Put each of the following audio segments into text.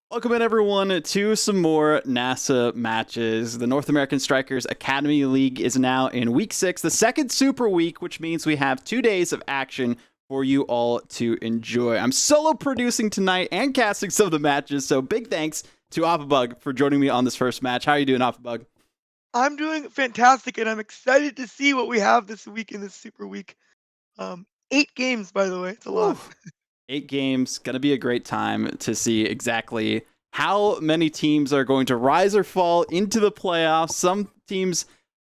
Welcome in, everyone, to some more NASA matches. The North American Strikers Academy League is now in week 6, the second super week, which means we have 2 days of action for you all to enjoy. I'm solo producing tonight and casting some of the matches, so big thanks to Appabug for joining me on this first match. How are you doing, Appabug? I'm doing fantastic, and I'm excited to see what we have this week in this super week. 8 games, by the way. It's a Whew. lot. 8 games, gonna be a great time to see exactly how many teams are going to rise or fall into the playoffs. Some teams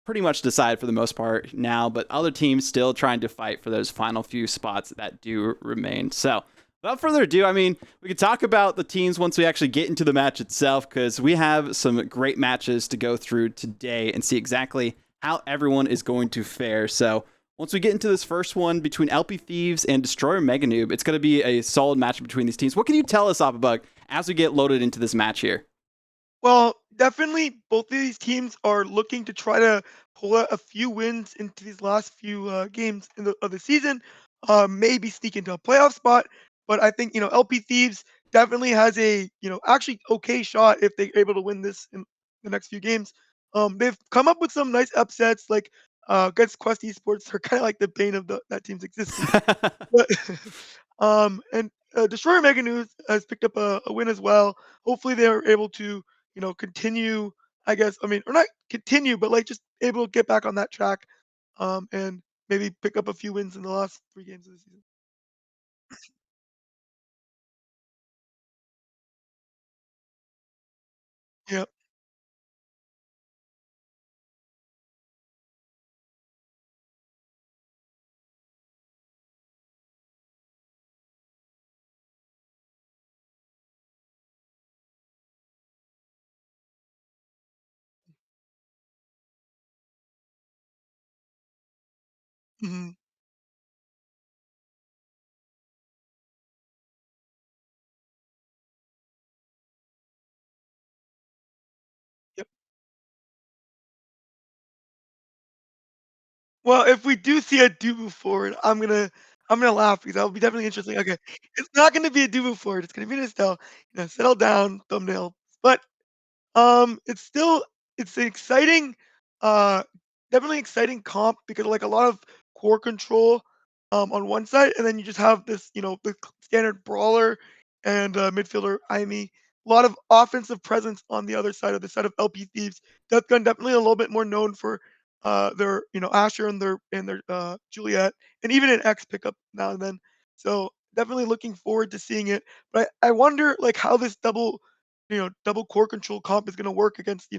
pretty much decide for the most part now, but other teams still trying to fight for those final few spots that do remain. So without further ado, I mean, we could talk about the teams once we actually get into the match itself, because we have some great matches to go through today and see exactly how everyone is going to fare. So once we get into this first one between LP Thieves and Destroyer MEganoob, it's going to be a solid match between these teams. What can you tell us, Appabug, as we get loaded into this match here? Well, definitely both of these teams are looking to try to pull out a few wins into these last few games of the season, maybe sneak into a playoff spot. But I think, LP Thieves definitely has a, actually okay shot if they're able to win this in the next few games. They've come up with some nice upsets, like against Quest Esports. They're kind of like the bane of that team's existence. But and Destroyer Mega News has picked up a win as well. Hopefully, they're able to, continue. I guess or not continue, but like just able to get back on that track, and maybe pick up a few wins in the last 3 games of the season. Yeah. Hmm. Yep. Well, if we do see a Dubu forward, I'm gonna laugh because that would be definitely interesting. Okay, it's not gonna be a Dubu forward. It's gonna be an Estelle. Settle down, thumbnail. But it's still it's an exciting, uh, definitely exciting comp because like a lot of core control on one side, and then you just have this, the standard brawler and midfielder Imi. A lot of offensive presence on the side of LP Thieves. Death Gun definitely a little bit more known for their, Asher and their Juliet, and even an X pickup now and then. So definitely looking forward to seeing it. But I wonder like how this double core control comp is going to work against,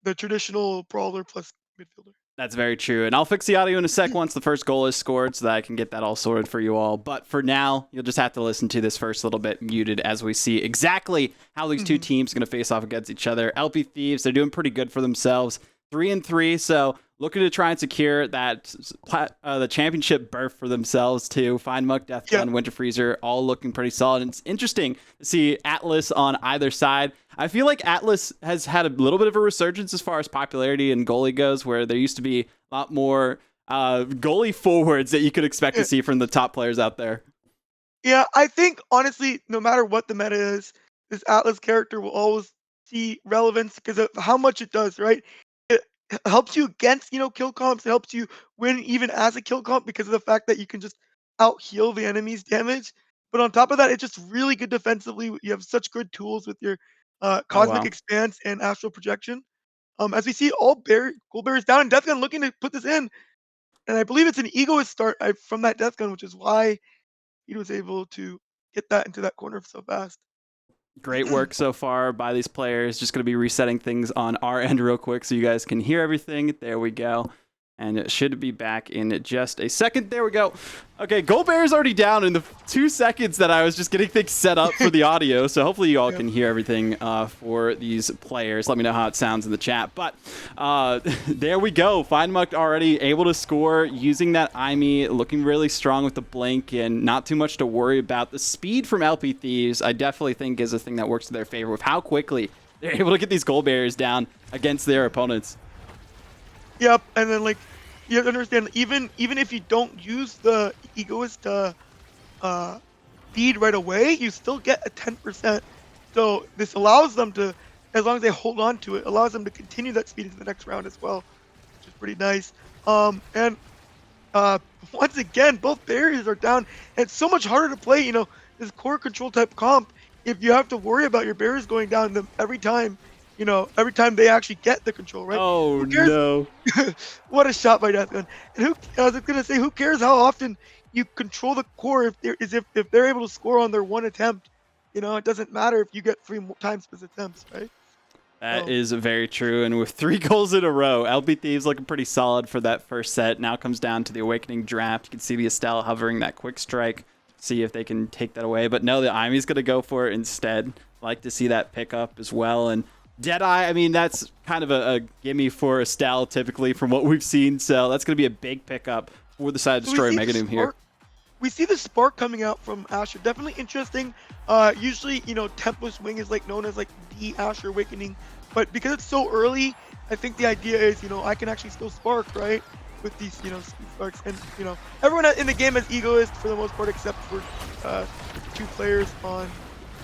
the traditional brawler plus midfielder. That's very true. And I'll fix the audio in a sec once the first goal is scored so that I can get that all sorted for you all. But for now, you'll just have to listen to this first little bit muted as we see exactly how these two Mhm. teams are going to face off against each other. LP Thieves, they're doing pretty good for themselves. 3-3, so looking to try and secure that the championship berth for themselves too. FindMucked, Death Yeah. Gun, WinterFreezer, all looking pretty solid. And it's interesting to see Atlas on either side. I feel like Atlas has had a little bit of a resurgence as far as popularity and goalie goes, where there used to be a lot more goalie forwards that you could expect to Yeah. see from the top players out there. Yeah, I think honestly, no matter what the meta is, this Atlas character will always see relevance because of how much it does, right? It helps you against, kill comps. It helps you win even as a kill comp because of the fact that you can just out heal the enemy's damage. But on top of that, it's just really good defensively. You have such good tools with your Oh, Cosmic wow. Expanse and Astral Projection. As we see, all Gold Bear is down, and Death Gun looking to put this in, and I believe it's an egoist start from that Death Gun, which is why he was able to get that into that corner so fast. Great work so far by these players. Just going to be resetting things on our end real quick so you guys can hear everything. There we go. And it should be back in just a second. There we go. Okay, Gold Bear is already down in the 2 seconds that I was just getting things set up for the audio. So hopefully you all Yeah. can hear everything for these players. Let me know how it sounds in the chat. But there we go. FindMucked already able to score using that Imi, looking really strong with the blink and not too much to worry about. The speed from LP Thieves, I definitely think is a thing that works to their favor with how quickly they're able to get these Gold Bears down against their opponents. Yep, and then like you have to understand, even if you don't use the egoist uh feed right away, you still get a 10% So this allows them to, as long as they hold on to it, allows them to continue that speed into the next round as well, which is pretty nice. And once again, both barriers are down, and it's so much harder to play, this core control type comp if you have to worry about your barriers going down every time, every time they actually get the control, right? Oh, no. What a shot by Deathgun. And I was going to say, who cares how often you control the core if they're able to score on their one attempt? It doesn't matter if you get 3 times those attempts, right? That is very true. And with 3 goals in a row, LP Thieves looking pretty solid for that first set. Now comes down to the Awakening draft. You can see the Estelle hovering that quick strike. See if they can take that away. But no, the Imi's going to go for it instead. Like to see that pick up as well. And Deadeye, I mean, that's kind of a gimme for Estelle typically from what we've seen. So that's going to be a big pickup for the side of Destroyer MEganoob here. We see the spark coming out from Asher. Definitely interesting. Usually, Tempest Wing is known as the Asher Awakening. But because it's so early, I think the idea is, I can actually still spark, right? With these, speed sparks. And, everyone in the game has Egoist for the most part, except for 2 players on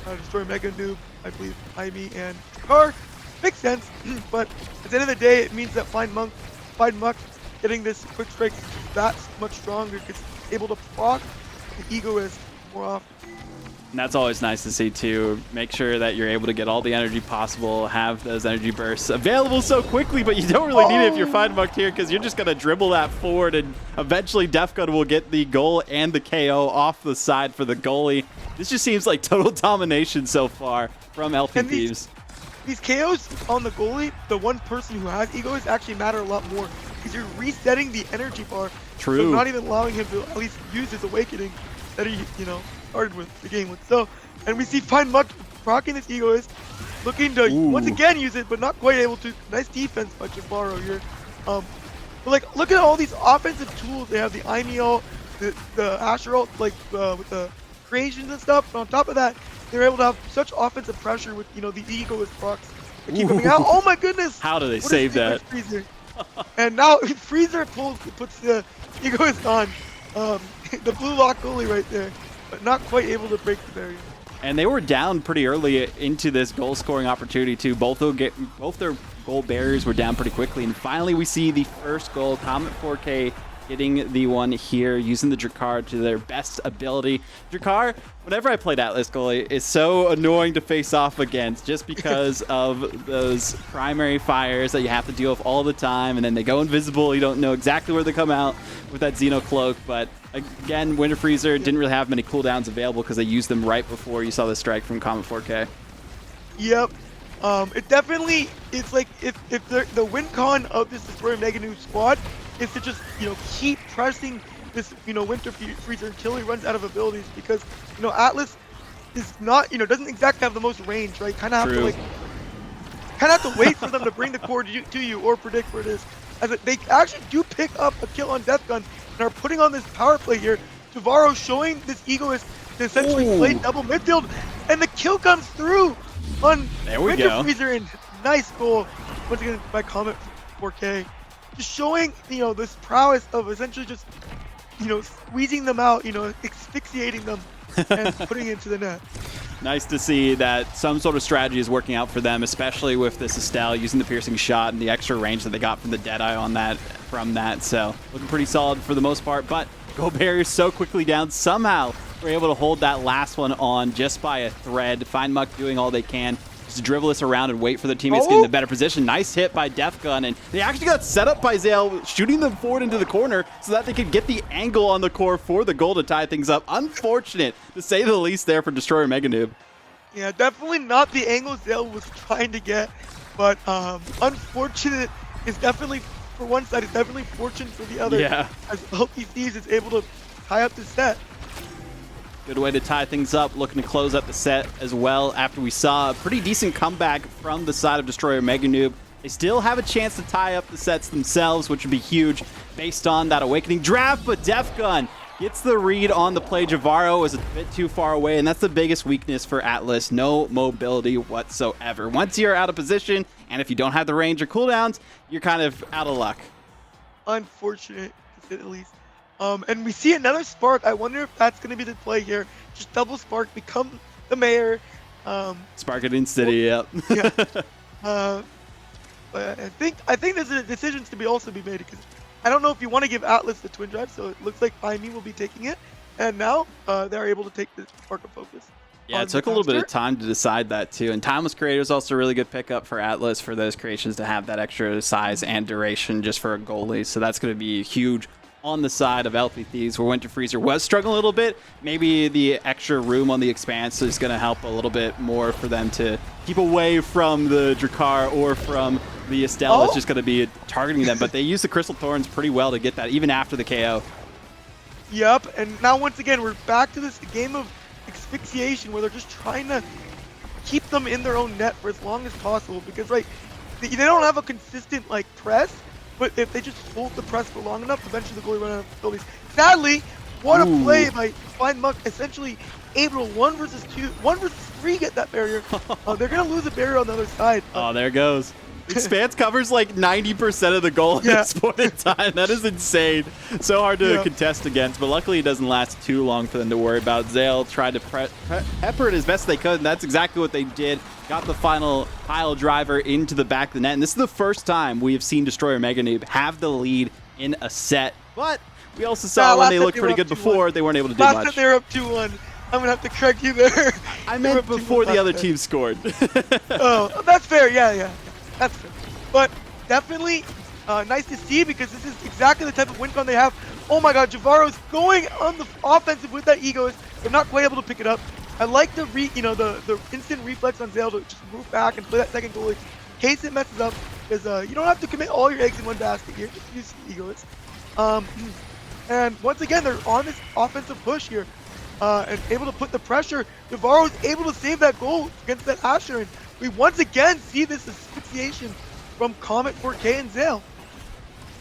Destroyer MEganoob, I believe, Imi and Car. Makes sense, but at the end of the day, it means that FindMucked getting this quick strike that much stronger, gets able to proc the Egoist more often. And that's always nice to see too. Make sure that you're able to get all the energy possible, have those energy bursts available so quickly, but you don't really need it if you're FindMucked here, because you're just going to dribble that forward, and eventually Defgun will get the goal and the KO off the side for the goalie. This just seems like total domination so far from LP Thieves. These KOs on the goalie, the one person who has Egoist, actually matter a lot more, because you're resetting the energy bar. True. So not even allowing him to at least use his Awakening that he, started with the game with. So, and we see FindMucked proccing this Egoist, looking to once again use it, but not quite able to. Nice defense by Jahvaro here. But look at all these offensive tools. They have the Imi ult, the Asher ult, with the creations and stuff. But on top of that, they're able to have such offensive pressure with the Egoist procs that keep coming out. Oh my goodness! How do they save that? And now Freezer puts the Egoist on the blue lock goalie right there, but not quite able to break the barrier. And they were down pretty early into this goal scoring opportunity too. Both their goal barriers were down pretty quickly, and finally we see the first goal. Comet 4K getting the one here, using the Drakkar to their best ability. Drakkar, whenever I played Atlas goalie, is so annoying to face off against just because of those primary fires that you have to deal with all the time, and then they go invisible. You don't know exactly where they come out with that Xeno Cloak, but again, WinterFreezer didn't really have many cooldowns available because they used them right before you saw the strike from Comet 4K. Yep. It definitely, it's like if the win con of this Destroyer MEganoob squad is to just keep pressing this WinterFreezer until he runs out of abilities, because Atlas is not doesn't exactly have the most range, right? Kind of have to wait for them to bring the core to you or predict where it is. As they actually do pick up a kill on Deathgun and are putting on this power play here. Jahvaro showing this Egoist to essentially play double midfield, and the kill comes through on WinterFreezer, and nice goal once again by Comet 4K. Just showing this prowess of essentially just squeezing them out, asphyxiating them and putting it into the net. Nice to see that some sort of strategy is working out for them, especially with this Estelle using the piercing shot and the extra range that they got from the Deadeye on that So looking pretty solid for the most part, but goal barriers so quickly down. Somehow we're able to hold that last one on just by a thread. FindMucked doing all they can. Just dribble this around and wait for their teammates to get in a better position. Nice hit by Defgun, and they actually got set up by Zale, shooting them forward into the corner so that they could get the angle on the core for the goal to tie things up. Unfortunate, to say the least, there for Destroyer MEganoob. Yeah, definitely not the angle Zale was trying to get, but unfortunate is definitely, for one side, it's definitely fortune for the other. Yeah. As LP Thieves is able to tie up the set. Good way to tie things up, looking to close up the set as well after we saw a pretty decent comeback from the side of Destroyer MEganoob. They still have a chance to tie up the sets themselves, which would be huge based on that Awakening draft, but Defgun gets the read on the play. Jahvaro is a bit too far away, and that's the biggest weakness for Atlas. No mobility whatsoever. Once you're out of position, and if you don't have the range or cooldowns, you're kind of out of luck. Unfortunate, to say the least. And we see another spark. I wonder if that's going to be the play here. Just double spark, become the mayor. Sparking City, yep. Yeah. But I think there's a decisions to be also be made because I don't know if you want to give Atlas the twin drive, so it looks like FindMe will be taking it, and now they're able to take the Spark of Focus. Yeah, it took a little bit of time to decide that too. And Timeless Creator is also a really good pickup for Atlas for those creations to have that extra size and duration just for a goalie. So that's going to be huge on the side of LP Thieves, where WinterFreezer was struggling a little bit. Maybe the extra room on the Expanse is going to help a little bit more for them to keep away from the Drakkar or from the Estelle that's just going to be targeting them. But they use the Crystal Thorns pretty well to get that, even after the KO. Yep, and now once again, we're back to this game of asphyxiation where they're just trying to keep them in their own net for as long as possible because, right, they don't have a consistent, like, press, but if they just hold the press for long enough, eventually the goalie run out of abilities. Sadly, what a play by FindMucked, essentially able to 1 versus 3 get that barrier. They're going to lose a barrier on the other side. Oh, there it goes. Expanse covers like 90% of the goal at this point in time. That is insane. So hard to contest against, but luckily it doesn't last too long for them to worry about. Zale tried to pepper it as best they could, and that's exactly what they did. Got the final pile driver into the back of the net, and this is the first time we have seen Destroyer MEganoob have the lead in a set. But we also saw when they looked pretty good before, they weren't able to do much. Last time they were up 2-1. I'm going to have to correct you there. I meant before the other team scored. Oh, that's fair. Yeah. That's fair. But definitely nice to see because this is exactly the type of win con they have. Oh my god, Jahvaro's going on the offensive with that egoist, but not quite able to pick it up. I like the the instant reflex on Zale to just move back and play that second goalie in case it messes up, because you don't have to commit all your eggs in one basket here. Just use the egoist. And once again, they're on this offensive push here and able to put the pressure. Jahvaro's able to save that goal against that Asher, and we once again see this asphyxiation from Comet 4K and Zale.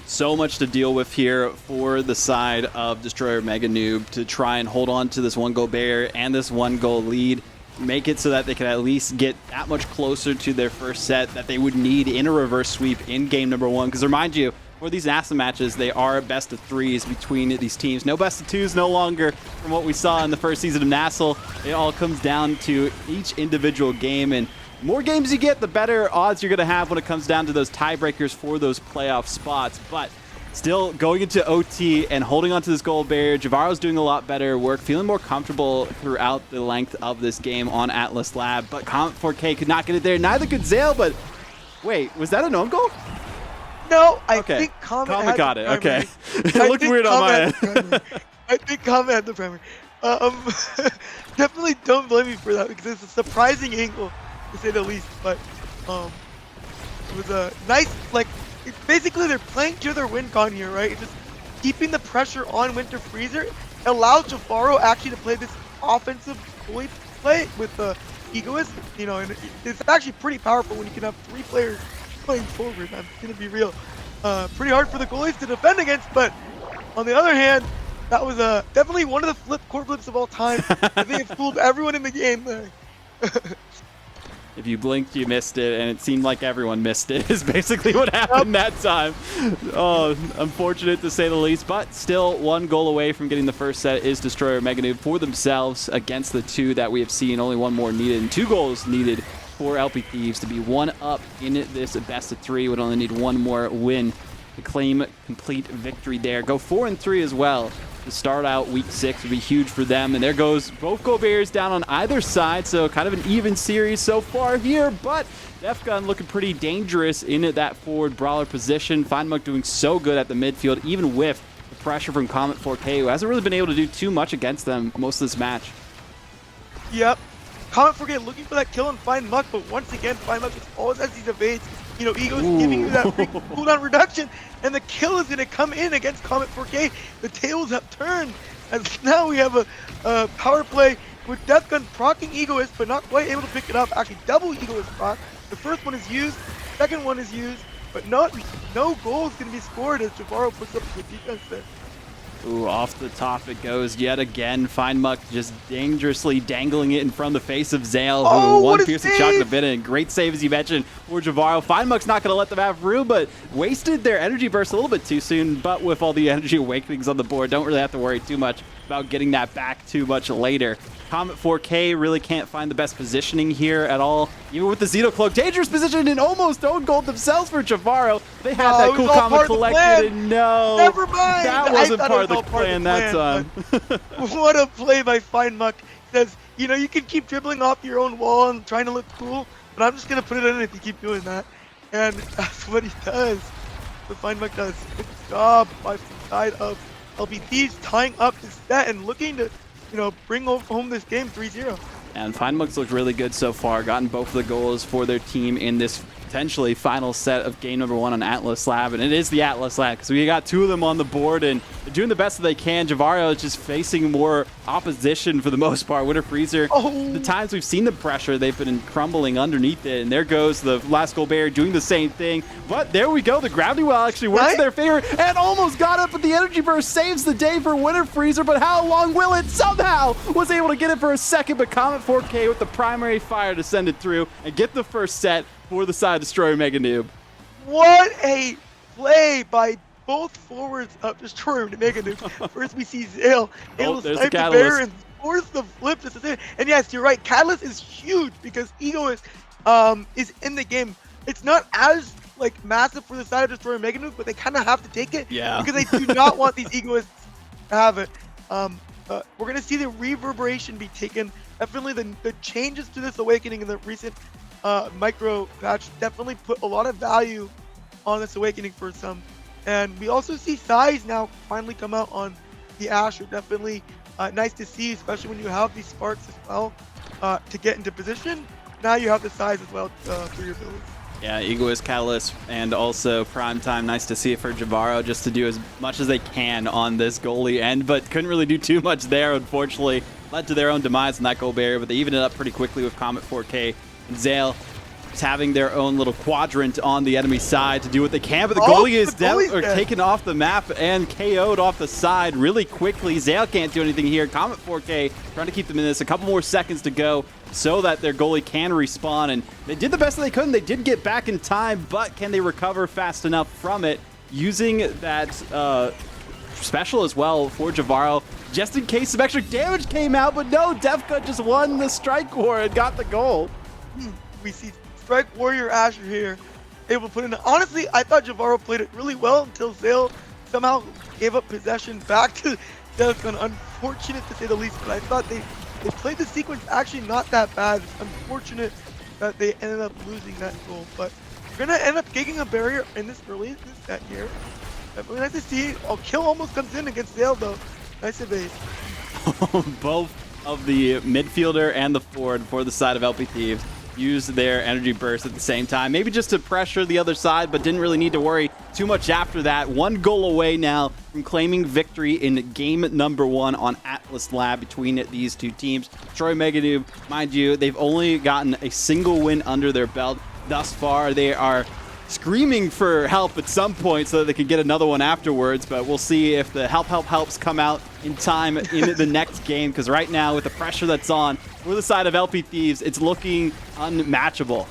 So much to deal with here for the side of Destroyer MEganoob to try and hold on to this 1-goal barrier and this 1-goal lead. Make it so that they can at least get that much closer to their first set that they would need in a reverse sweep in game number 1. Because remind you, for these NASA matches, they are best of 3s between these teams. No best of 2s no longer from what we saw in the first season of Nassel. It all comes down to each individual game, and more games you get, the better odds you're going to have when it comes down to those tiebreakers for those playoff spots. But still going into OT and holding on to this goal barrier, Jahvaro's doing a lot better work, feeling more comfortable throughout the length of this game on Atlas Lab. But Comet 4K could not get it there. Neither could Zale, but wait, was that an own goal? No, I think Comet got it. Okay. It looked weird on my end. I think Comet had the primary. Definitely don't blame me for that because it's a surprising angle, to say the least. But it was a nice, like, basically they're playing to their win con here, right? It's just keeping the pressure on WinterFreezer allows Jahvaro actually to play this offensive goalie play with the egoist, and it's actually pretty powerful when you can have 3 players playing forward. I'm gonna be real. Pretty hard for the goalies to defend against, but on the other hand, that was definitely one of the core flips of all time. I think it fooled everyone in the game there. If you blinked, you missed it, and it seemed like everyone missed it, is basically what happened that time. Oh, unfortunate to say the least, but still 1 goal away from getting the first set is Destroyer MEganoob for themselves against the 2 that we have seen. Only 1 more needed, and 2 goals needed for LP Thieves to be 1 up in this best of 3. Would only need 1 more win to claim complete victory there. Go 4-3 as well to start out week 6 would be huge for them. And there goes both goal barriers down on either side, so kind of an even series so far here, but Defgun looking pretty dangerous in that forward brawler position. FindMucked doing so good at the midfield, even with the pressure from Comet 4K, who hasn't really been able to do too much against them most of this match. Yep. Comet 4K looking for that kill on FindMucked, but once again, FindMucked just always has these evades. Ego's giving you that free cooldown reduction, and the kill is going to come in against Comet 4K. The tables have turned, as now we have a power play with Deathgun proccing Egoist, but not quite able to pick it up. Actually, double Egoist proc. The first one is used, second one is used, but no goal is going to be scored as Jahvaro puts up the defense there. Ooh, off the top it goes yet again. FindMucked just dangerously dangling it in front of the face of Zale, who one piercing shot could have been in. Great save, as you mentioned, for Jahvaro. FindMuck's not going to let them have room, but wasted their energy burst a little bit too soon. But with all the energy awakenings on the board, don't really have to worry too much about getting that back too much later. Comet 4K really can't find the best positioning here at all. Even with the Zeno Cloak, dangerous position and almost own gold themselves for Jahvaro. They had that cool Comet collected, and no, never mind. that wasn't part of the plan that time. What a play by FindMucked. Says, you know, you can keep dribbling off your own wall and trying to look cool, but I'm just gonna put it in if you keep doing that. And that's what he does. What FindMucked does. Good job by the side of LPTs, tying up his set and looking to, you know, bring home this game 3-0. And FindMucked looked really good so far, gotten both of the goals for their team in this potentially final set of game number 1 on Atlas Lab, and it is the Atlas Lab because we got 2 of them on the board and they're doing the best that they can. Jahvaro is just facing more opposition for the most part. WinterFreezer, the times we've seen the pressure, they've been crumbling underneath it, and there goes the last goal barrier doing the same thing. But there we go, the gravity well actually works in their favor and almost got it, but the energy burst saves the day for WinterFreezer. But how long will it? Somehow was able to get it for a second, but Comet 4K with the primary fire to send it through and get the first set for the side Destroyer MEganoob. What a play by both forwards of Destroyer MEganoob. First we see Zale able to snipe the bear and force the flip to sustain. And yes, you're right, Catalyst is huge because Ego is in the game. It's not as like massive for the side of Destroyer MEganoob, but they kind of have to take it because they do not want these egoists to have it. We're gonna see the reverberation be taken. Definitely the changes to this awakening in the recent micro patch definitely put a lot of value on this awakening for some. And we also see size now finally come out on the Asher. Definitely nice to see, especially when you have these sparks as well to get into position. Now you have the size as well for your builds. Yeah, Egoist, Catalyst, and also Prime Time. Nice to see it for Jahvaro just to do as much as they can on this goalie end, but couldn't really do too much there, unfortunately. Led to their own demise in that goal barrier, but they evened it up pretty quickly with Comet 4K. And Zale is having their own little quadrant on the enemy side to do what they can, but the goalie is taken off the map and KO'd off the side really quickly. Zale can't do anything here. Comet 4K trying to keep them in this. A couple more seconds to go so that their goalie can respawn, and they did the best that they could, and they did get back in time, but can they recover fast enough from it using that special as well for Jahvaro, just in case some extra damage came out, but no, Defka just won the strike war and got the goal. We see Strike Warrior Asher here, able to put in. Honestly, I thought Jahvaro played it really well until Zale somehow gave up possession back to Defka. Unfortunate to say the least, but I thought they played the sequence actually not that bad. It's unfortunate that they ended up losing that goal, but we're gonna end up gigging a barrier in this early in this set here. Definitely nice to see. Oh, kill almost comes in against Zale though. Nice evade. Both of the midfielder and the forward for the side of LP Thieves used their energy burst at the same time, maybe just to pressure the other side, but didn't really need to worry too much after that. 1 goal away now from claiming victory in game number 1 on Atlas Lab between these two teams. Troy MEganoob, mind you, they've only gotten a single win under their belt thus far. They are screaming for help at some point so that they can get another one afterwards, but we'll see if the helps come out in time in the next game, because right now with the pressure that's on for the side of LP Thieves, it's looking unmatchable.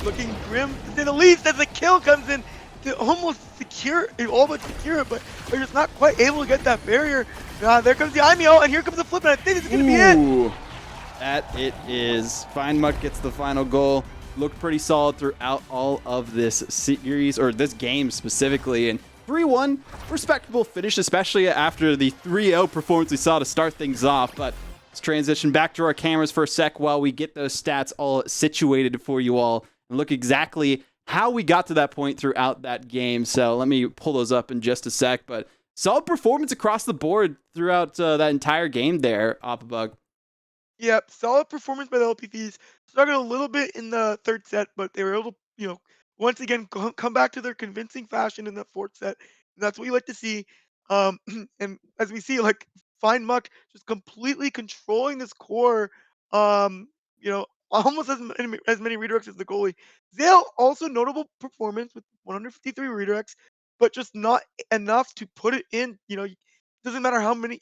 Looking grim to say the least as the kill comes in to almost secure it, all but secure it, but they're just not quite able to get that barrier. There comes the IMEO, and here comes the flip, and I think this is going to be it. That it is. FindMucked gets the final goal. Looked pretty solid throughout all of this series, or this game specifically, and 3-1, respectable finish, especially after the 3-0 performance we saw to start things off. But let's transition back to our cameras for a sec while we get those stats all situated for you all and look exactly how we got to that point throughout that game. So let me pull those up in just a sec, but solid performance across the board throughout that entire game there, Appabug. Yep, solid performance by the LPTs. Struggled a little bit in the third set, but they were able to, you know, once again come back to their convincing fashion in the fourth set. And that's what you like to see. And as we see, like FindMucked just completely controlling this core. You know, almost as many redirects as the goalie. Zale also notable performance with 153 redirects, but just not enough to put it in. You know, doesn't matter how many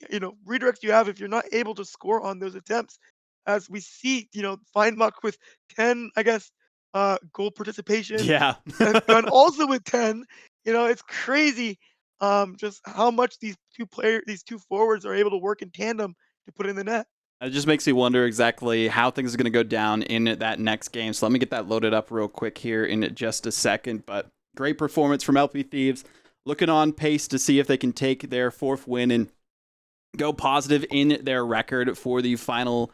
redirects you have if you're not able to score on those attempts. As we see, FindMucked with 10, I guess, goal participation. Yeah. and also with 10, it's crazy just how much these two forwards are able to work in tandem to put in the net. It just makes me wonder exactly how things are going to go down in that next game. So let me get that loaded up real quick here in just a second. But great performance from LP Thieves. Looking on pace to see if they can take their 4th win and go positive in their record for the final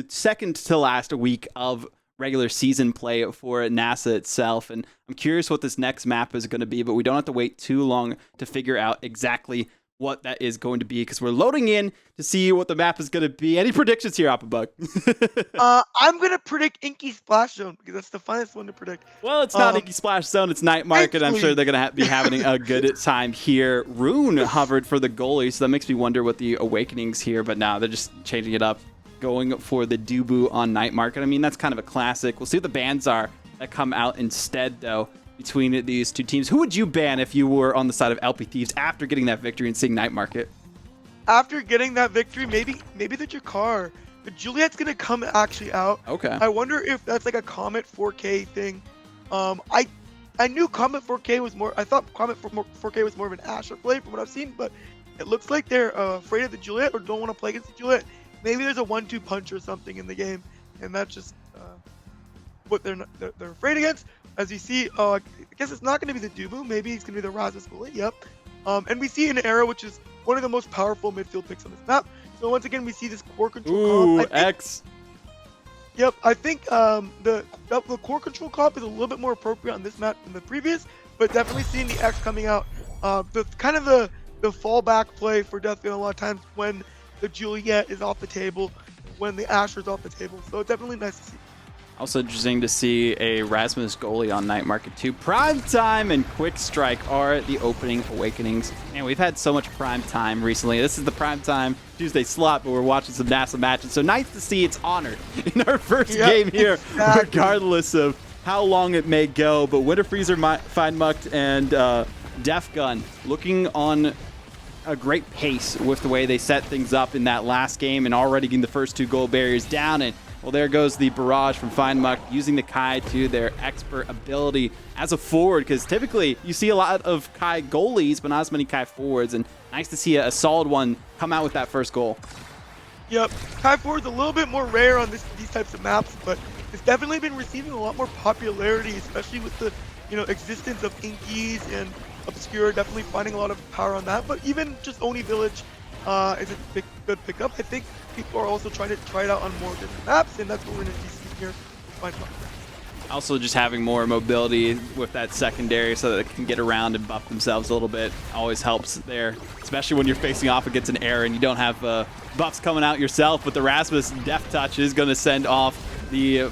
second to last week of regular season play for NASA itself. And I'm curious what this next map is going to be, but we don't have to wait too long to figure out exactly what that is going to be, because we're loading in to see what the map is going to be. Any predictions here, Appabug? I'm going to predict Inky Splash Zone because that's the funnest one to predict. Well, it's not Inky Splash Zone. It's Night Market. I'm sure they're going to be having a good time here. Rune hovered for the goalie, so that makes me wonder what the Awakenings here, but now they're just changing it up, going for the Dubu on Night Market. I mean, that's kind of a classic. We'll see what the bans are that come out instead, though, between these two teams. Who would you ban if you were on the side of LP Thieves after getting that victory and seeing Night Market? After getting that victory, maybe the Jakar. But Juliet's going to come actually out. Okay. I wonder if that's like a Comet 4K thing. I knew Comet 4K was more, I thought Comet 4K was more of an Asher play from what I've seen, but it looks like they're afraid of the Juliet or don't want to play against the Juliet. Maybe there's a 1-2 punch or something in the game, and that's just what they're afraid against. As you see, I guess it's not going to be the Dubu. Maybe it's going to be the Rasmus bully. Yep. And we see an Era, which is one of the most powerful midfield picks on this map. So once again, we see this core control comp. X. Yep, I think the core control comp is a little bit more appropriate on this map than the previous, but definitely seeing the X coming out. The kind of the fallback play for Deathgun a lot of times when the Juliet is off the table, when the Asher is off the table. So it's definitely nice to see. Also interesting to see a Rasmus goalie on Night Market 2. Prime Time and Quick Strike are the opening Awakenings. Man, we've had so much prime time recently. This is the Prime Time Tuesday slot, but we're watching some NASA matches. So nice to see it's honored in our first game here, regardless of how long it may go. But WinterFreezer, FindMucked, and Defgun looking on a great pace with the way they set things up in that last game and already getting the first 2 goal barriers down. And well, there goes the barrage from FindMucked, using the Kai to their Xpert ability as a forward, because typically you see a lot of Kai goalies, but not as many Kai forwards, and nice to see a solid one come out with that first goal. Yep, Kai forward's a little bit more rare on these types of maps, but it's definitely been receiving a lot more popularity, especially with the existence of Inkies and Obscure, definitely finding a lot of power on that. But even just Oni Village is a good pickup. I think people are also trying to try it out on more different maps, and that's what we're going to be seeing here. Also, just having more mobility with that secondary so that they can get around and buff themselves a little bit always helps there, especially when you're facing off against an Air and you don't have buffs coming out yourself. But the Rasmus Death Touch is going to send off the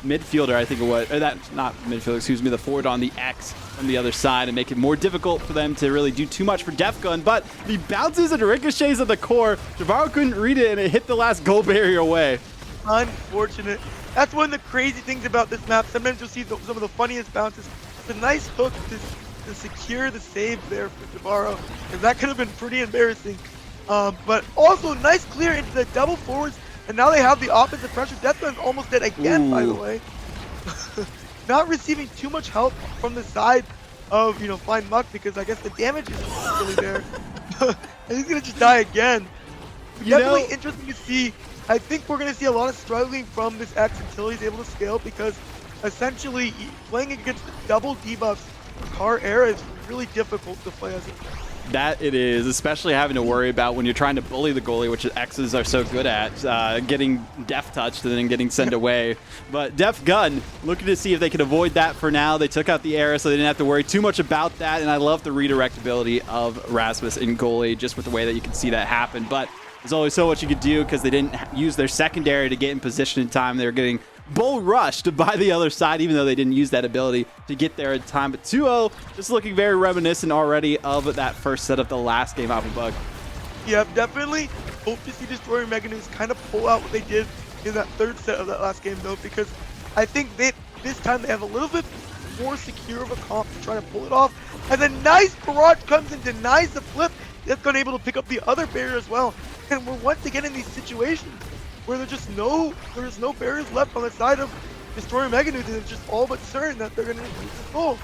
midfielder, I think it was, not midfielder, excuse me, the forward on the X from the other side, and make it more difficult for them to really do too much for Defgun. But the bounces and ricochets at the core, Jahvaro couldn't read it, and it hit the last goal barrier away. Unfortunate. That's one of the crazy things about this map. Sometimes you'll see some of the funniest bounces. It's a nice hook to secure the save there for Jahvaro, because that could have been pretty embarrassing. But also nice clear into the double forwards, and now they have the offensive pressure. Deathgun's almost dead again, by the way. Not receiving too much help from the side of FindMucked, because I guess the damage isn't really there. And he's gonna just die again. Definitely interesting to see. I think we're gonna see a lot of struggling from this X until he's able to scale, because essentially playing against double debuffs for Car Era is really difficult to play as. That it is, especially having to worry about when you're trying to bully the goalie, which X's are so good at, getting Death Touched and then getting sent away. But Defgun looking to see if they can avoid that for now. They took out the Era, so they didn't have to worry too much about that. And I love the redirect ability of Rasmus in goalie, just with the way that you can see that happen. But there's always so much you could do, because they didn't use their secondary to get in position in time. They were getting bull rushed by the other side, even though they didn't use that ability to get there in time. But 2-0, just looking very reminiscent already of that first set of the last game, Appabug. Yeah, definitely hope to see Destroyer MEganoob kind of pull out what they did in that third set of that last game, though, because I think this time they have a little bit more secure of a comp to try to pull it off. And then nice barrage comes and denies the flip. That's able to pick up the other barrier as well. And we're once again in these situations where there's no barriers left on the side of Destroyer MEganoob, and it's just all but certain that they're going to lose the goal.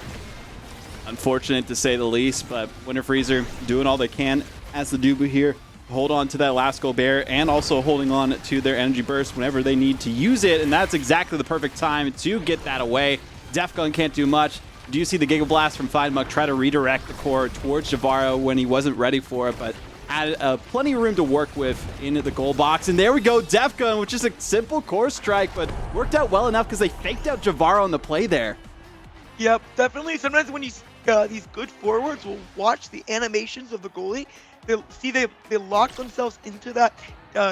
Unfortunate to say the least, but WinterFreezer doing all they can as the Dubu here. hold on to that last gold bear and also holding on to their energy burst whenever they need to use it. And that's exactly the perfect time to get that away. Defgun can't do much. Do you see the Giga Blast from FindMucked try to redirect the core towards Jahvaro when he wasn't ready for it, but had plenty of room to work with in the goal box. And there we go, Defgun, which is a simple core strike, but worked out well enough because they faked out Jahvaro on the play there. Yep, definitely. Sometimes when you these good forwards will watch the animations of the goalie, they'll see they lock themselves into that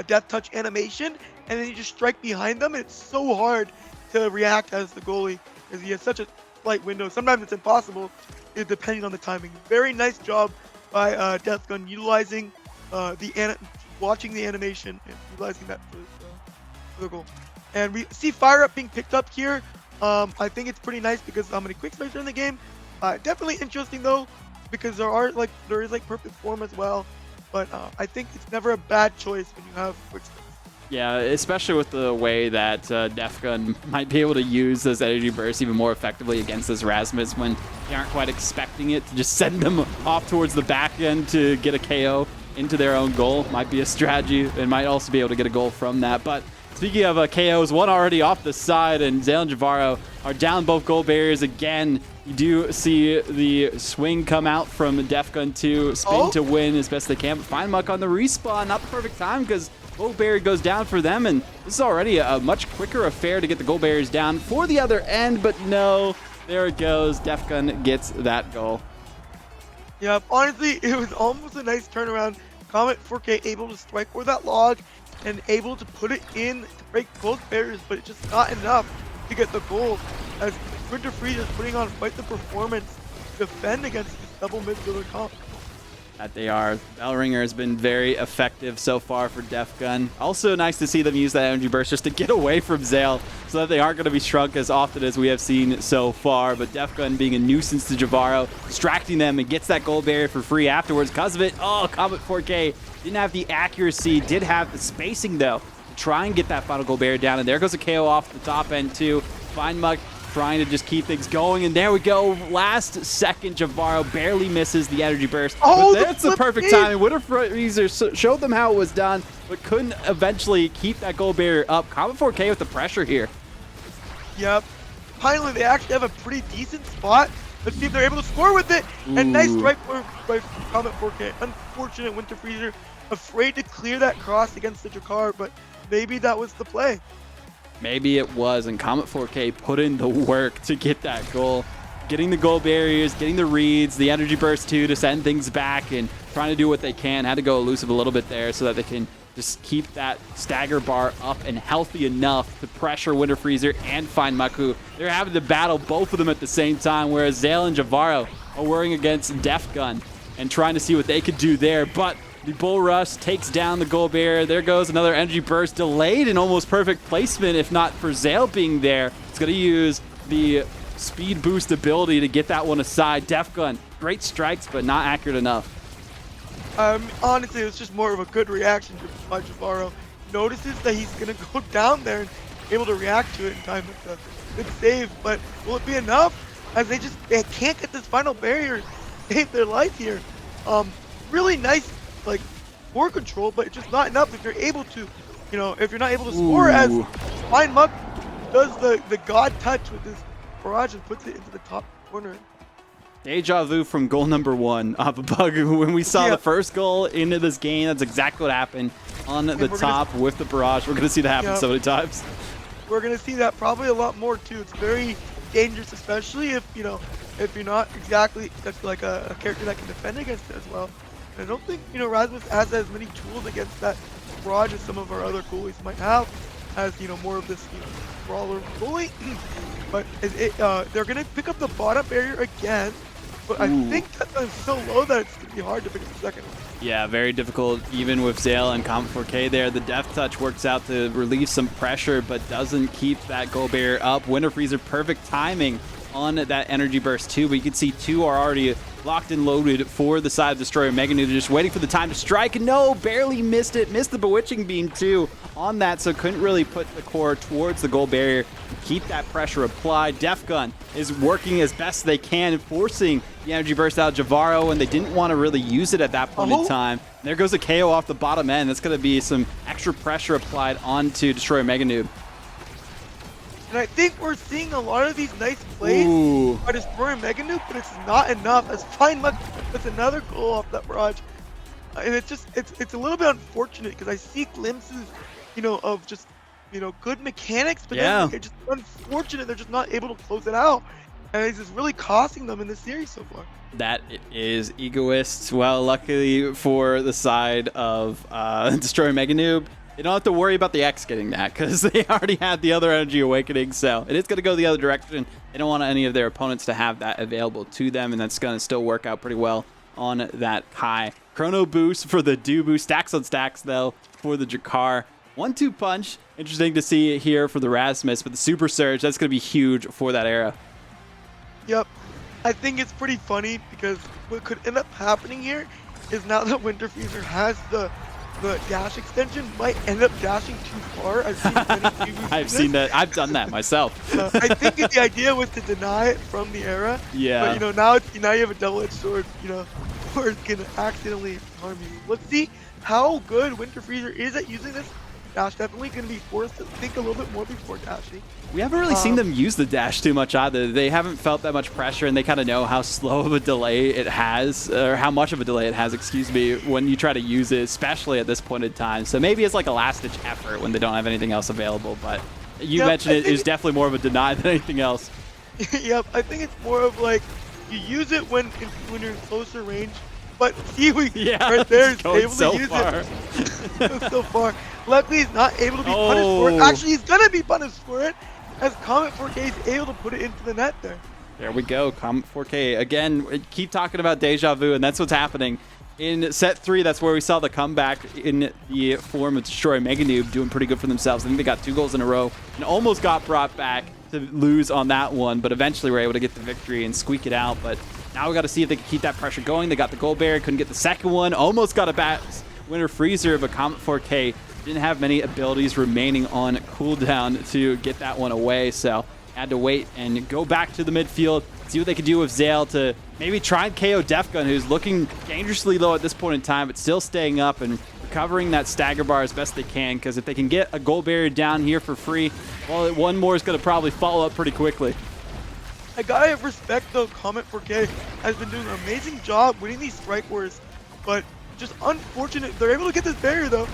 death touch animation, and then you just strike behind them, and it's so hard to react as the goalie because he has such a slight window. Sometimes it's impossible, depending on the timing. Very nice job by Deathgun utilizing watching the animation and utilizing that for the goal. And we see Fire Up being picked up here. I think it's pretty nice because how many quick strikes are in the game. Definitely interesting though, because there is perfect form as well. But I think it's never a bad choice when you have quick strikes. Yeah, especially with the way that Defgun might be able to use those energy bursts even more effectively against this Rasmus when they aren't quite expecting it, to just send them off towards the back end to get a KO into their own goal. Might be a strategy, and might also be able to get a goal from that. But speaking of KOs, one already off the side, and Zale and Jahvaro are down both goal barriers again. You do see the swing come out from Defgun to spin to win as best they can. But FindMucked on the respawn, not the perfect time because goal barrier goes down for them, and this is already a much quicker affair to get the goal barriers down for the other end, but no, there it goes. Defgun gets that goal. Yeah, honestly, it was almost a nice turnaround. Comet 4K able to strike for that log and able to put it in to break both barriers, but it's just not enough to get the goal, as WinterFreezer is putting on quite the performance to defend against this double midfielder comp. That they are. Bellringer has been very effective so far for Defgun. Also nice to see them use that energy burst just to get away from Zale so that they aren't going to be shrunk as often as we have seen so far. But Defgun being a nuisance to Jahvaro, distracting them, and gets that goal barrier for free afterwards because of it. Oh, Comet 4K didn't have the accuracy, did have the spacing though to try and get that final goal barrier down. And there goes a KO off the top end too. FindMucked trying to just keep things going, and there we go. Last second, Jahvaro barely misses the energy burst. Oh, but that's the perfect timing. WinterFreezer showed them how it was done, but couldn't eventually keep that goal barrier up. Comet 4K with the pressure here. Yep. Finally, they actually have a pretty decent spot. Let's see if they're able to score with it. And nice strike by Comet 4K. Unfortunate WinterFreezer, afraid to clear that cross against the Jakar, but maybe that was the play. Maybe it was, and Comet 4K put in the work to get that goal. Getting the goal barriers, getting the reads, the energy burst too to send things back, and trying to do what they can. Had to go elusive a little bit there so that they can just keep that stagger bar up and healthy enough to pressure WinterFreezer and FindMucked, who they're having to battle both of them at the same time, whereas Zale and Jahvaro are worrying against Defgun and trying to see what they could do there. But the Bull Rush takes down the goal barrier. There goes another energy burst, delayed and almost perfect placement, if not for Zale being there. It's going to use the speed boost ability to get that one aside. Defgun, great strikes, but not accurate enough. Honestly, it was just more of a good reaction by Jahvaro. Notices that he's going to go down there and able to react to it in time with the good save, but will it be enough? As they can't get this final barrier to save their life here. Really nice core control, but it's just not enough if you're able to, if you're not able to score. As FindMucked does the god touch with his barrage and puts it into the top corner. Deja vu from goal number one, Appabug. When we saw the first goal into this game, that's exactly what happened on the top with the barrage. We're going to see that happen so many times. We're going to see that probably a lot more too. It's very dangerous, especially if you're not exactly like a character that can defend against it as well. I don't think, Rasmus has as many tools against that barrage as some of our other goalies might have, as, more of this, brawler goalie. But they're going to pick up the bottom barrier again, but I think that is so low that it's going to be hard to pick up the second one. Yeah, very difficult, even with Zale and Comet 4K there. The Death Touch works out to relieve some pressure, but doesn't keep that goal barrier up. WinterFreezer, perfect timing on that energy burst too, but you can see two are already locked and loaded for the side of Destroyer. MEganoob just waiting for the time to strike. No, barely missed it. Missed the Bewitching Beam too on that, so couldn't really put the core towards the goal barrier, keep that pressure applied. Def Gun is working as best they can, forcing the energy burst out of Jahvaro, and they didn't want to really use it at that point in time. There goes a KO off the bottom end. That's going to be some extra pressure applied onto Destroyer MEganoob. And I think we're seeing a lot of these nice plays by Destroyer MEganoob, but it's not enough as FindMucked puts another goal off that barrage. And it's just, it's a little bit unfortunate because I see glimpses, you know, of just, you know, good mechanics, but then it's just unfortunate they're just not able to close it out. And it's just really costing them in this series so far. That is egoist. Well, luckily for the side of Destroyer MEganoob, they don't have to worry about the X getting that because they already had the other energy awakening, so it is going to go the other direction. They don't want any of their opponents to have that available to them, and that's going to still work out pretty well on that Kai. Chrono boost for the Dubu, stacks on stacks though for the Jakar. 1-2 punch, interesting to see it here for the Rasmus, but the Super Surge, that's going to be huge for that era. Yep, I think it's pretty funny because what could end up happening here is now that WinterFreezer has the dash extension, might end up dashing too far. I've seen that. I've done that myself. I think the idea was to deny it from the era. Yeah. But you know, now you have a double-edged sword. You know, where it's gonna accidentally harm you. Let's see how good WinterFreezer is at using this. Dash definitely gonna be forced to think a little bit more before dashing. We haven't really seen them use the dash too much either. They haven't felt that much pressure, and they kind of know how slow of a delay it has, or how much of a delay it has, excuse me, when you try to use it, especially at this point in time. So maybe it's like a last-ditch effort when they don't have anything else available, but you mentioned it is definitely more of a deny than anything else. Yep, I think it's more of like, you use it when you're in closer range, but see, right there is able to use it so far. Luckily, he's not able to be punished for it. Actually, he's going to be punished for it, as Comet 4K is able to put it into the net there. There we go, Comet 4K. Again, keep talking about deja vu, and that's what's happening. In set 3, that's where we saw the comeback in the form of Destroyer MEganoob doing pretty good for themselves. I think they got 2 goals in a row and almost got brought back to lose on that one, but eventually were able to get the victory and squeak it out. But now we got to see if they can keep that pressure going. They got the goal barrier, couldn't get the second one, almost got a WinterFreezer, but Comet 4K didn't have many abilities remaining on cooldown to get that one away, so had to wait and go back to the midfield, see what they could do with Zale to maybe try and KO Def Gun, who's looking dangerously low at this point in time, but still staying up and recovering that stagger bar as best they can, because if they can get a goal barrier down here for free, well, one more is going to probably follow up pretty quickly. I gotta have respect though, Comet 4K has been doing an amazing job winning these strike wars, but just unfortunate. They're able to get this barrier though.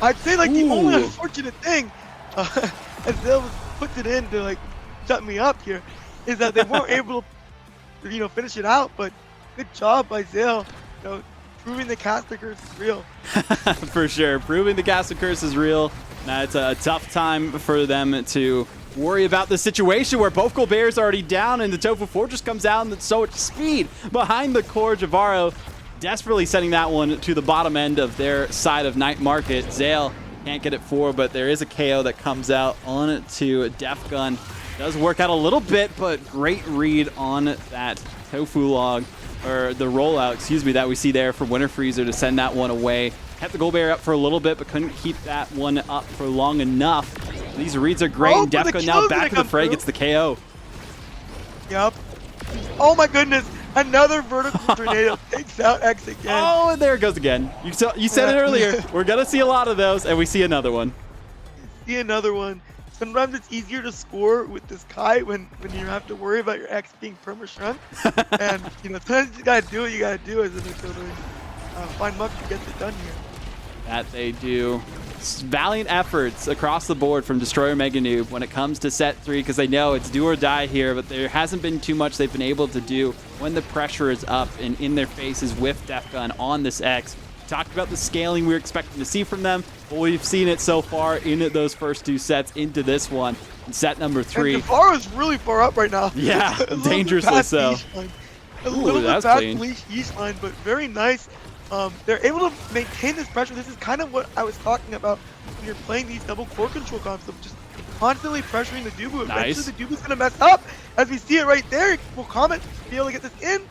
I'd say like the only unfortunate thing, as Zale puts it in to like shut me up here, is that they weren't able to, you know, finish it out. But good job by Zale, you know, proving the caster curse is real. For sure, proving the caster curse is real. Now it's a tough time for them to worry about the situation where both goal barriers are already down and the Tofu Fortress comes out and so much speed behind the core. Jahvaro desperately sending that one to the bottom end of their side of Night Market. Zale can't get it forward, but there is a KO that comes out on to Def Gun. Does work out a little bit, but great read on that Tofu log, or the rollout, excuse me, that we see there for WinterFreezer to send that one away. Kept the goal barrier up for a little bit, but couldn't keep that one up for long enough. These reads are great, and Def Gun now back in the fray, gets the KO. Yep. Oh my goodness. Another vertical tornado takes out X again. Oh, and there it goes again. You said it earlier. We're going to see a lot of those, and we see another one. See another one. Sometimes it's easier to score with this Kai when you have to worry about your X being perma-shrunk. And, you know, sometimes you got to do what you got to do as an midfielder. FindMucked gets it done here. That they do. Valiant efforts across the board from Destroyer MEganoob when it comes to set 3, because they know it's do or die here, but there hasn't been too much they've been able to do when the pressure is up and in their faces with Def Gun on this X. We talked about the scaling we were expecting to see from them, but we've seen it so far in those first 2 sets into this one. In set number 3. And Jahvaro is really far up right now. Yeah, dangerously so. A little bit past the East line, but very nice. They're able to maintain this pressure. This is kind of what I was talking about when you're playing these double core control comps of just constantly pressuring the Dubu. Nice. Eventually the Dubu's gonna mess up. As we see it right there, will Comet be able to get this in?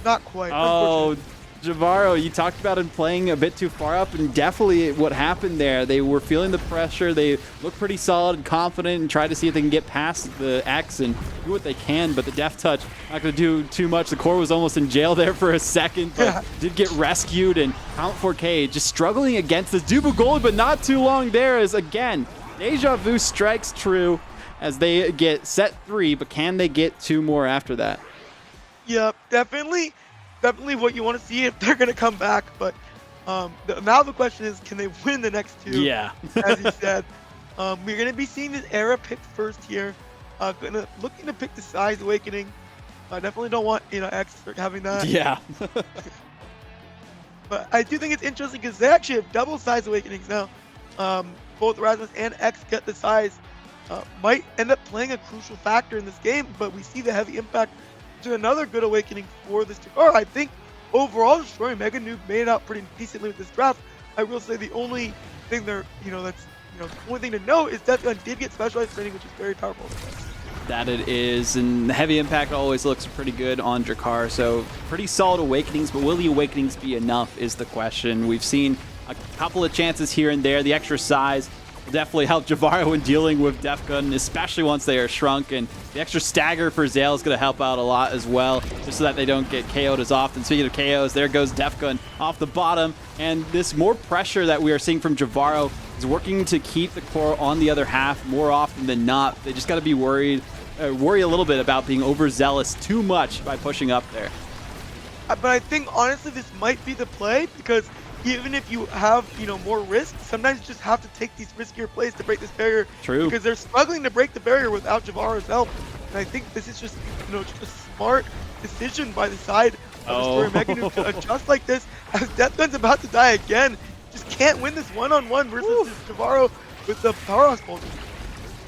Not quite. Oh, Jahvaro, you talked about him playing a bit too far up, and definitely what happened there. They were feeling the pressure. They look pretty solid and confident and try to see if they can get past the X and do what they can, but the Death Touch not going to do too much. The core was almost in jail there for a second, but did get rescued, and Count 4K just struggling against this Dubu Gold, but not too long there as, again, Deja Vu strikes true as they get set 3, but can they get 2 more after that? Yeah, definitely what you want to see if they're going to come back. But now the question is, can they win the next 2? Yeah. As you said. We're going to be seeing this era picked first here. Looking to pick the Size Awakening. I definitely don't want, X having that. Yeah. But I do think it's interesting because they actually have double Size Awakenings now. Both Rasmus and X get the Size. Might end up playing a crucial factor in this game, but we see the heavy impact to another good awakening for this Jahvaro. I think overall, Destroyer MEganoob made it out pretty decently with this draft. I will say the only thing the only thing to note is Deathgun did get specialized training, which is very powerful. That it is, and the heavy impact always looks pretty good on Drakar, so pretty solid awakenings, but will the awakenings be enough is the question. We've seen a couple of chances here and there. The extra size will definitely help Jahvaro in dealing with Deathgun, especially once they are shrunk, and the extra stagger for Zale is going to help out a lot as well, just so that they don't get KO'd as often. Speaking of KOs, there goes Deathgun off the bottom, and this more pressure that we are seeing from Jahvaro is working to keep the core on the other half more often than not. They just got to be worry a little bit about being overzealous too much by pushing up there. But I think honestly this might be the play, because even if you have more risk, sometimes you just have to take these riskier plays to break this barrier. True. Because they're struggling to break the barrier without Jahvaro's help, and I think this is just just a smart decision by the side of Destroyer MEganoob to adjust like this as Deathgun's about to die again. Just can't win this one-on-one versus Jahvaro with the powerhouse bolt.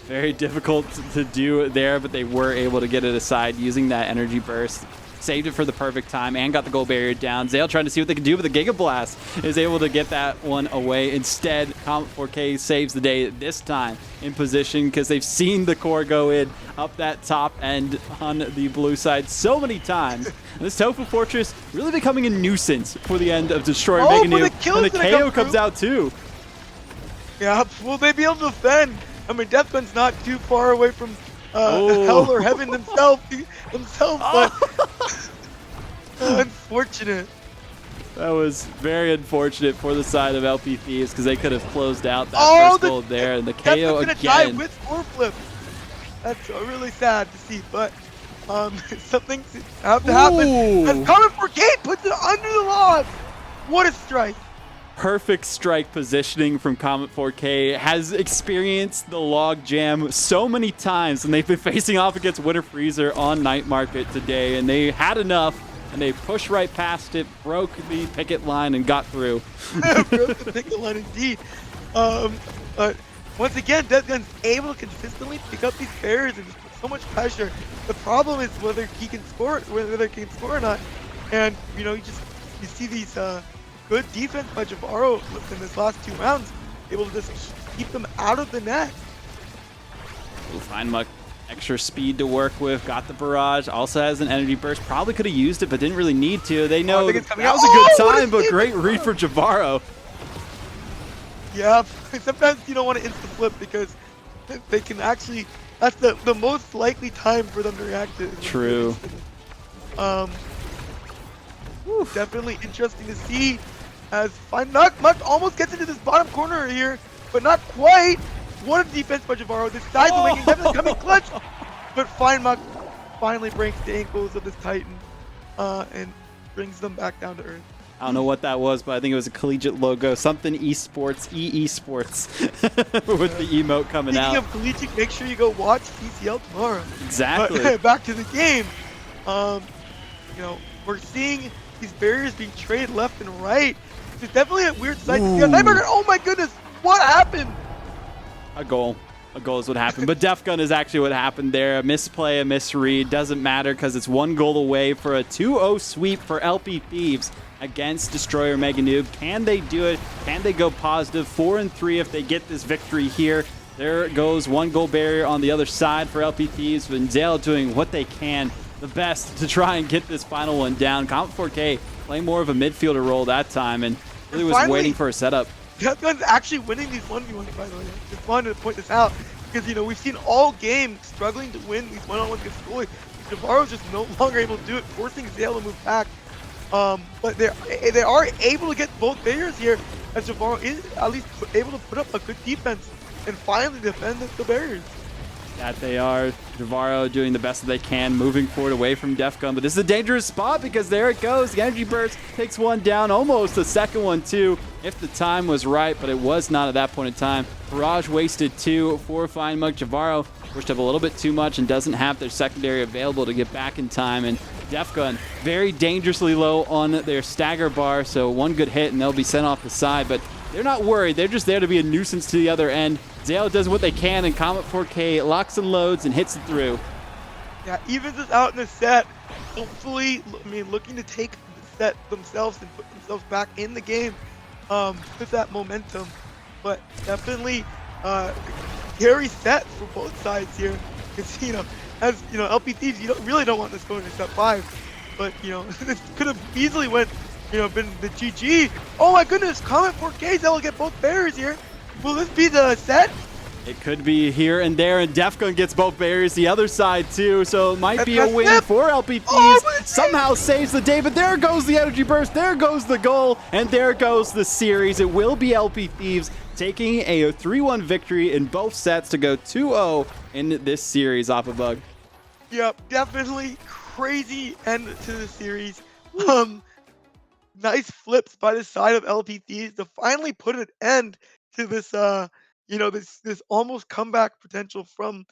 Very difficult to do there, but they were able to get it aside using that energy burst. Saved it for the perfect time and got the goal barrier down. Zale trying to see what they can do with the Giga Blast is able to get that one away. Instead, Comet 4K saves the day this time in position because they've seen the core go in up that top end on the blue side so many times. And this Tofu Fortress really becoming a nuisance for the end of Destroyer MEganoob. And the KO comes out too. Yeah, will they be able to defend? I mean, Deathgun's not too far away from hell or heaven themselves, but unfortunate. That was very unfortunate for the side of LP Thieves because they could have closed out that first goal there, and the KO again. Die with core flip. That's really sad to see, but something have to happen. And Comet 4K puts it under the log. What a strike! Perfect strike positioning from Comet 4K, has experienced the log jam so many times, and they've been facing off against WinterFreezer on Night Market today, and they had enough, and they pushed right past it, broke the picket line, and got through. Broke the picket line indeed. But once again, Deathgun's able to consistently pick up these barriers and just put so much pressure. The problem is whether he can score, or not. And you see these good defense by Jahvaro in this last 2 rounds, able to just keep them out of the net. FindMucked, extra speed to work with, got the barrage, also has an energy burst, probably could have used it but didn't really need to. They know that was a good time, but great read for Jahvaro. Yeah, sometimes you don't want to insta-flip because they can actually, that's the most likely time for them to react to. True. Definitely interesting to see as FindMucked almost gets into this bottom corner here, but not quite. What a defense by Jahvaro. This side's awakening, definitely coming clutch, but FindMucked finally breaks the ankles of this Titan and brings them back down to earth. I don't know what that was, but I think it was a collegiate logo, something Esports, Esports, with the emote coming out. Speaking of collegiate, make sure you go watch CCL tomorrow. Exactly. But back to the game. We're seeing these barriers being traded left and right. It's definitely a weird sight to see. Oh my goodness, what happened? A goal is what happened. But Deathgun is actually what happened there. A misplay, a misread, doesn't matter because it's 1 goal away for a 2-0 sweep for LP Thieves against Destroyer MEganoob. Can they do it? Can they go positive? 4-3 if they get this victory here. There goes 1 goal barrier on the other side for LP Thieves, and Zale doing what they can, the best, to try and get this final one down. Comet 4K playing more of a midfielder role that time and really was finally, waiting for a setup. Defgun's actually winning these 1v1s, by the way. Just wanted to point this out because, you know, we've seen all game struggling to win these one-on-ones against Goalie. Jahvaro's just no longer able to do it, forcing Zale to move back. But they are able to get both barriers here, as Jahvaro is at least able to put up a good defense and finally defend the barriers. That they are. Jahvaro doing the best that they can, moving forward away from Defgun. But this is a dangerous spot because there it goes. The energy burst takes one down, almost the second one too, if the time was right, but it was not at that point in time. Barrage wasted 2 for FindMucked. Jahvaro pushed up a little bit too much and doesn't have their secondary available to get back in time. And Defgun very dangerously low on their stagger bar, so one good hit and they'll be sent off the side. But they're not worried. They're just there to be a nuisance to the other end. Zale does what they can, and Comet 4K locks and loads and hits it through. Yeah, evens us out in the set. Hopefully, I mean, looking to take the set themselves and put themselves back in the game with that momentum. But definitely scary set for both sides here. Because, you know, as you know, LPTs, you really don't want this going to step 5. But, you know, this could have easily went, you know, been the GG. Oh my goodness, Comet 4K that will get both barriers here. Will this be the set? It could be here and there, and Defgun gets both barriers the other side too, so it might be a win for LPTs. Oh, somehow saves the day, but there goes the energy burst, there goes the goal, and there goes the series. It will be LP Thieves taking a 3-1 victory in both sets to go 2-0 in this series. Appabug. Yep, definitely crazy end to the series. Nice flips by the side of LPTs to finally put an end to this, you know, this almost comeback potential from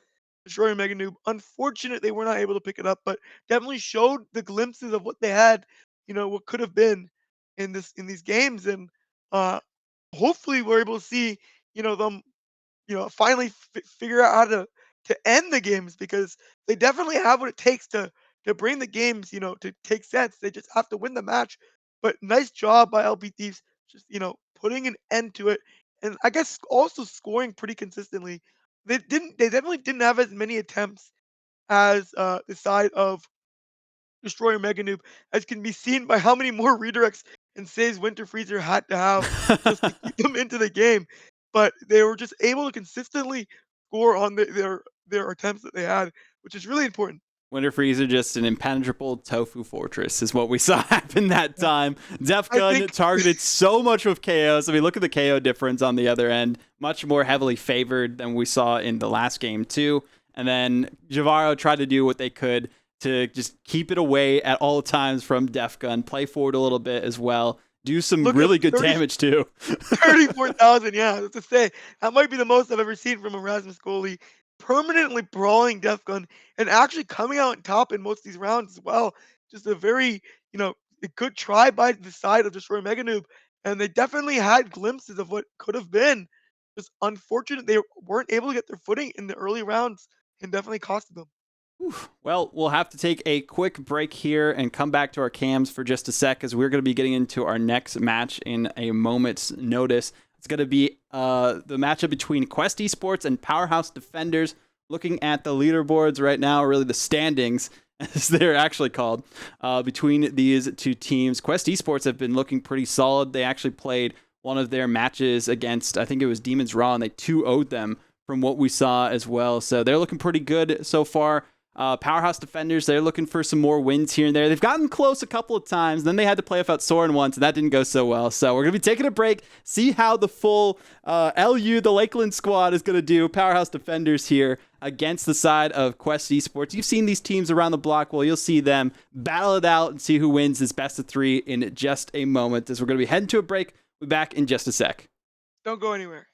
Destroyer MEganoob. Unfortunate they were not able to pick it up, but definitely showed the glimpses of what they had, you know, what could have been in these games, and hopefully we're able to see, you know, them, you know, finally figure out how to end the games, because they definitely have what it takes to bring the games, you know, to take sets. They just have to win the match. But nice job by LPTs, just, you know, putting an end to it. And I guess also scoring pretty consistently. They definitely didn't have as many attempts as the side of Destroyer MEganoob, as can be seen by how many more redirects and saves WinterFreezer had to have just to keep them into the game. But they were just able to consistently score on their attempts that they had, which is really important. WinterFreezer, just an impenetrable tofu fortress is what we saw happen that time. Defgun targeted so much with KOs. I mean, look at the KO difference on the other end. Much more heavily favored than we saw in the last game too. And then Jahvaro tried to do what they could to just keep it away at all times from Defgun, play forward a little bit as well, do some really good damage too. 34,000, yeah, that's to say. That might be the most I've ever seen from Erasmus goalie. Permanently brawling Defgun and actually coming out on top in most of these rounds as well. Just a very, you know, a good try by the side of Destroyer MEganoob, and they definitely had glimpses of what could have been. Just unfortunate they weren't able to get their footing in the early rounds, and definitely costed them. Well, we'll have to take a quick break here and come back to our cams for just a sec, as we're going to be getting into our next match in a moment's notice. It's going to be the matchup between Quest Esports and Powerhouse Defenders. Looking at the leaderboards right now, really the standings, as they're actually called, between these two teams. Quest Esports have been looking pretty solid. They actually played one of their matches against, I think it was Demons Raw, and they 2-0'd them from what we saw as well. So they're looking pretty good so far. Powerhouse Defenders, they're looking for some more wins here and there. They've gotten close a couple of times. Then they had to play without Soren once, and that didn't go so well. So we're going to be taking a break, see how the full LU, the Lakeland squad, is going to do. Powerhouse Defenders here against the side of Quest Esports. You've seen these teams around the block. Well, you'll see them battle it out and see who wins this best of 3 in just a moment, as we're going to be heading to a break. We'll be back in just a sec. Don't go anywhere.